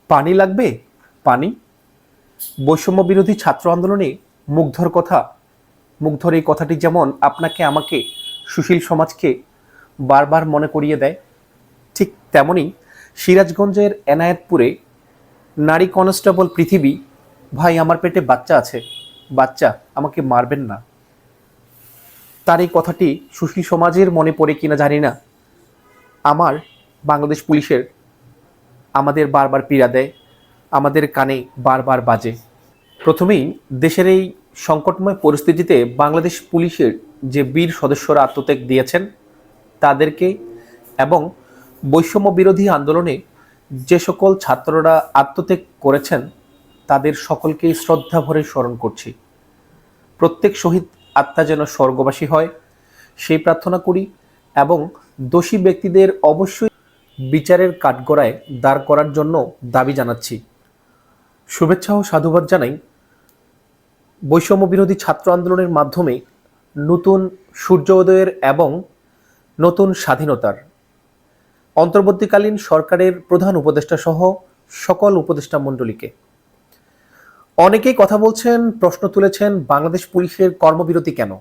পানি লাগবে? পানি? বৈষম্য বিরোধী ছাত্র আন্দোলনে মুগ্ধর এই কথাটি যেমন আপনাকে আমাকে সুশীল সমাজকে বারবার মনে করিয়ে দেয়, ঠিক তেমনি সিরাজগঞ্জের এনায়েতপুরে নারী কনস্টেবল পৃথিবী, ভাই আমার পেটে বাচ্চা আছে, বাচ্চা, আমাকে মারবেন না, তার এই কথাটি সুশীল সমাজের মনে পড়ে কিনা জানি না। আমার বাংলাদেশ পুলিশের আমাদের বারবার পীড়া দেয়, আমাদের কানে বারবার বাজে। প্রথমেই দেশের এই সংকটময় পরিস্থিতিতে বাংলাদেশ পুলিশের যে বীর সদস্যরা আত্মত্যাগ দিয়েছেন তাদেরকে, এবং বৈষম্য বিরোধী আন্দোলনে যে সকল ছাত্ররা আত্মত্যাগ করেছেন তাদের সকলকেই শ্রদ্ধা ভরে স্মরণ করছি। প্রত্যেক শহীদ আত্মা যেন স্বর্গবাসী হয় সেই প্রার্থনা করি, এবং দোষী ব্যক্তিদের অবশ্যই বিচারের কাঠগড়ায় দাঁড় করার জন্য দাবি জানাচ্ছি। শুভেচ্ছা ও সাধুবাদ জানাই বৈষম্য বিরোধী ছাত্র আন্দোলনের মাধ্যমে নতুন সূর্যোদয়ের এবং নতুন স্বাধীনতার। অন্তর্বর্তীকালীন সরকারের প্রধান উপদেষ্টা সহ সকল উপদেষ্টা মণ্ডলীকে। অনেকেই কথা বলছেন, প্রশ্ন তুলেছেন বাংলাদেশ পুলিশের কর্মবিরতি কেন।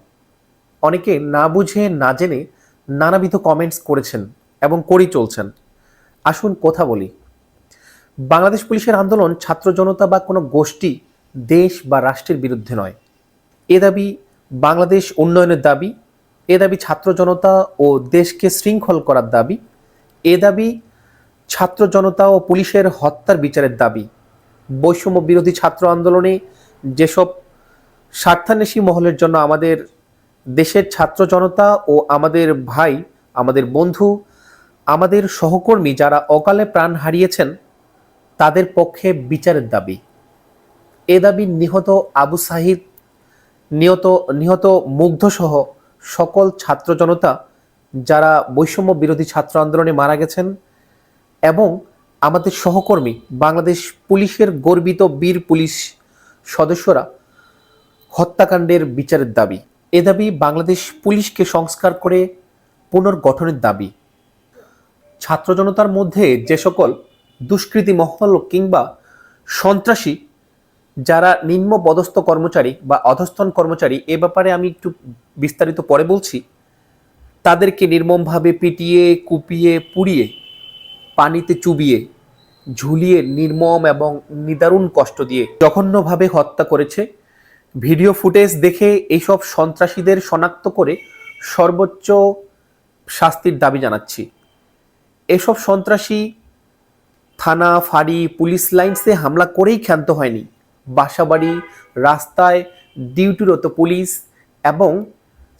অনেকে না বুঝে না জেনে নানাবিধ কমেন্টস করেছেন এবং করেই চলছেন। আসুন কথা বলি। বাংলাদেশ পুলিশের আন্দোলন ছাত্র জনতা বা কোনো গোষ্ঠী, দেশ বা রাষ্ট্রের বিরুদ্ধে নয়। এ দাবি বাংলাদেশ উন্নয়নের দাবি, এ দাবি ছাত্র জনতা ও দেশকে শৃঙ্খল করার দাবি, এ দাবি ছাত্র জনতা ও পুলিশের হত্যার বিচারের দাবি। বৈষম্য বিরোধী ছাত্র আন্দোলনে যেসব স্বার্থান্বেষী মহলের জন্য আমাদের দেশের ছাত্র জনতা ও আমাদের ভাই, আমাদের বন্ধু, আমাদের সহকর্মী যারা অকালে প্রাণ হারিয়েছেন তাদের পক্ষে বিচারের দাবি। এ দাবি নিহত আবু সাহিদ, নিহত মুগ্ধসহ সকল ছাত্র জনতা যারা বৈষম্য বিরোধী ছাত্র আন্দোলনে মারা গেছেন, এবং আমাদের সহকর্মী বাংলাদেশ পুলিশের গর্বিত বীর পুলিশ সদস্যরা হত্যাকাণ্ডের বিচারের দাবি। এ দাবি বাংলাদেশ পুলিশকে সংস্কার করে পুনর্গঠনের দাবি। ছাত্র জনতার মধ্যে যে সকল দুষ্কৃতী মহল কিংবা সন্ত্রাসী যারা নিম্ন পদস্থ কর্মচারী বা অধস্তন কর্মচারী, এ ব্যাপারে আমি একটু বিস্তারিত পরে বলছি, তাদেরকে নির্মমভাবে পিটিয়ে, কুপিয়ে, পুড়িয়ে, পানিতে চুবিয়ে, ঝুলিয়ে নির্মম এবং নিদারুণ কষ্ট দিয়ে জঘন্যভাবে হত্যা করেছে। ভিডিও ফুটেজ দেখে এইসব সন্ত্রাসীদের শনাক্ত করে সর্বোচ্চ শাস্তির দাবি জানাচ্ছি। এসব সন্ত্রাসী থানা, ফাঁড়ি, পুলিশ লাইন্সে হামলা করেই ক্ষান্ত হয়নি। বাসাবাড়ি, রাস্তায় ডিউটিরত পুলিশ এবং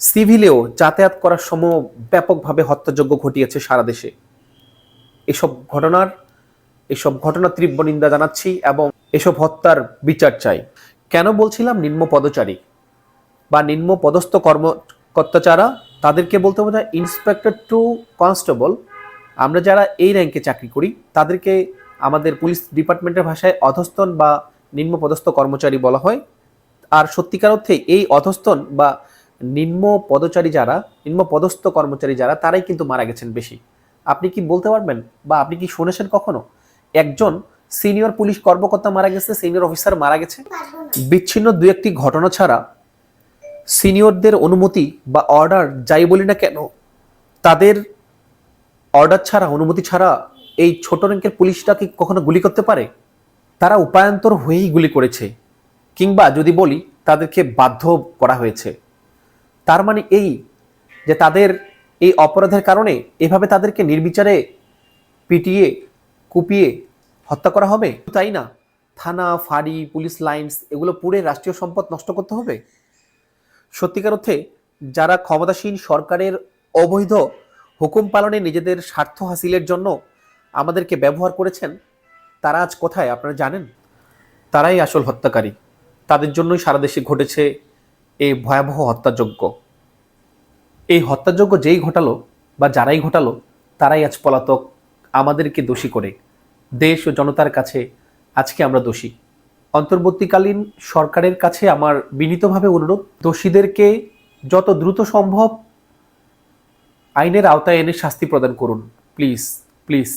সিভিলেও যাতায়াত করার সময় ব্যাপকভাবে হত্যাযজ্ঞ ঘটিয়েছে সারা দেশে। এসব ঘটনার তীব্র নিন্দা জানাচ্ছি এবং এসব হত্যার বিচার চাই। কেন বলছিলাম নিম্ন পদচারী বা নিম্ন পদস্থ কর্মকর্তা যারা, তাদেরকে বলতে বোঝায় ইন্সপেক্টর টু কনস্টেবল। আমরা যারা এই র্যাঙ্কে চাকরি করি তাদেরকে আমাদের পুলিশ ডিপার্টমেন্টের ভাষায় অধস্তন বা নিম্ন পদস্থ কর্মচারী বলা হয়। আর সত্যিকার অর্থে এই অধস্তন বা নিম্ন পদস্থ কর্মচারী যারা, তারাই কিন্তু মারা গেছেন বেশি। আপনি কি বলতে পারবেন বা আপনি কি শুনেছেন কখনো একজন সিনিয়র পুলিশ কর্মকর্তা মারা গেছে, সিনিয়র অফিসার মারা গেছে? বিচ্ছিন্ন দু একটি ঘটনা ছাড়া সিনিয়রদের অনুমতি বা অর্ডার যাই বলি না কেন, তাদের অর্ডার ছাড়া, অনুমতি ছাড়া এই ছোট র্যাঙ্কের পুলিশটা কি কখনো গুলি করতে পারে? তারা উপায়ান্তর হয়েই গুলি করেছে, কিংবা যদি বলি তাদেরকে বাধ্য করা হয়েছে। তার মানে এই যে তাদের এই অপরাধের কারণে এভাবে তাদেরকে নির্বিচারে পিটিয়ে, কুপিয়ে হত্যা করা হবে? তাই না, থানা, ফাঁড়ি, পুলিশ লাইন্স এগুলো পুরে রাষ্ট্রীয় সম্পদ নষ্ট করতে হবে? সত্যিকার অর্থে যারা ক্ষমতাসীন সরকারের অবৈধ হুকুম পালনে নিজেদের স্বার্থ হাসিলের জন্য আমাদেরকে ব্যবহার করেছেন, তারা আজ কোথায় আপনারা জানেন? তারাই আসল হত্যাকারী। তাদের জন্যই সারা দেশে ঘটেছে এই ভয়াবহ হত্যাযজ্ঞ। এই হত্যাযজ্ঞ যেই ঘটালো বা যারাই ঘটালো তারাই আজ পলাতক, আমাদেরকে দোষী করে। দেশ ও জনতার কাছে আজকে আমরা দোষী। অন্তর্বর্তীকালীন সরকারের কাছে আমার বিনীতভাবে অনুরোধ, দোষীদেরকে যত দ্রুত সম্ভব আইনের আওতায় এনে শাস্তি প্রদান করুন, প্লিজ প্লিজ।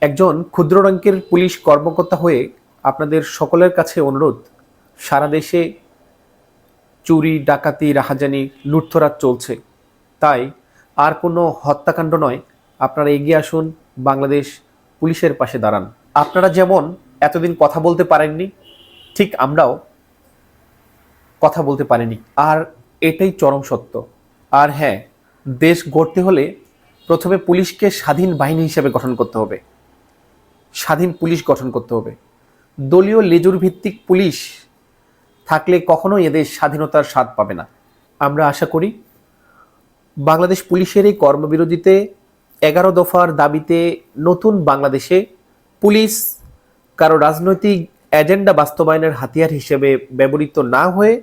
একজন ক্ষুদ্র র্যাঙ্কের পুলিশ কর্মকর্তা হয়ে আপনাদের সকলের কাছে অনুরোধ, সারা দেশে চুরি, ডাকাতি, রাহাজানি, লুটতরাজ চলছে। তাই আর কোনো হত্যাকাণ্ড নয়, আপনারা এগিয়ে আসুন, বাংলাদেশ পুলিশের পাশে দাঁড়ান। আপনারা যেমন এতদিন কথা বলতে পারেননি, ঠিক আমরাও কথা বলতে পারিনি, আর এটাই চরম সত্য। আর হ্যাঁ, দেশ গড়তে হলে প্রথমে পুলিশকে স্বাধীন বাহিনী হিসেবে গঠন করতে হবে, স্বাধীন পুলিশ গঠন করতে হবে। দলীয় লেজুর ভিত্তিক পুলিশ থাকলে কখনো এদেশ স্বাধীনতার স্বাদ পাবে না। আমরা আশা করি বাংলাদেশ পুলিশের এই কর্মবিরতিতে 11 দফার দাবিতে নতুন বাংলাদেশে পুলিশ কারো রাজনৈতিক এজেন্ডা বাস্তবায়নের হাতিয়ার হিসেবে ব্যবহৃত না হয়ে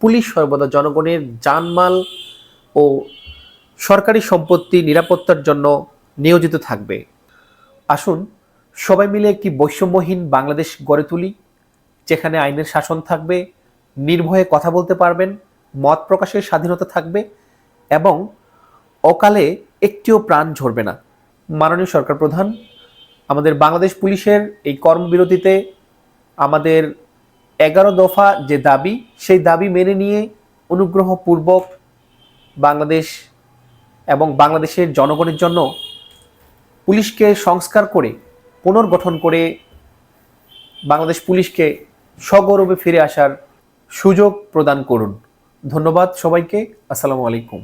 পুলিশ সর্বদা জনগণের জানমাল ও সরকারি সম্পত্তি নিরাপত্তার জন্য নিয়োজিত থাকবে। আসুন সবাই মিলে একটি বৈষম্যহীন বাংলাদেশ গড়ে তুলি, যেখানে আইনের শাসন থাকবে, নির্ভয়ে কথা বলতে পারবেন, মত প্রকাশের স্বাধীনতা থাকবে এবং অকালে একটিও প্রাণ ঝরবে না। মাননীয় সরকার প্রধান, আমাদের বাংলাদেশ পুলিশের এই কর্মবিরতিতে আমাদের 11 দফা যে দাবি, সেই দাবি মেনে নিয়ে অনুগ্রহপূর্বক বাংলাদেশ এবং বাংলাদেশের জনগণের জন্য পুলিশকে সংস্কার করে পুনর্গঠন করে বাংলাদেশ পুলিশকে সগৌরবে ফিরে আসার সুযোগ প্রদান করুন। ধন্যবাদ সবাইকে। আসসালামু আলাইকুম।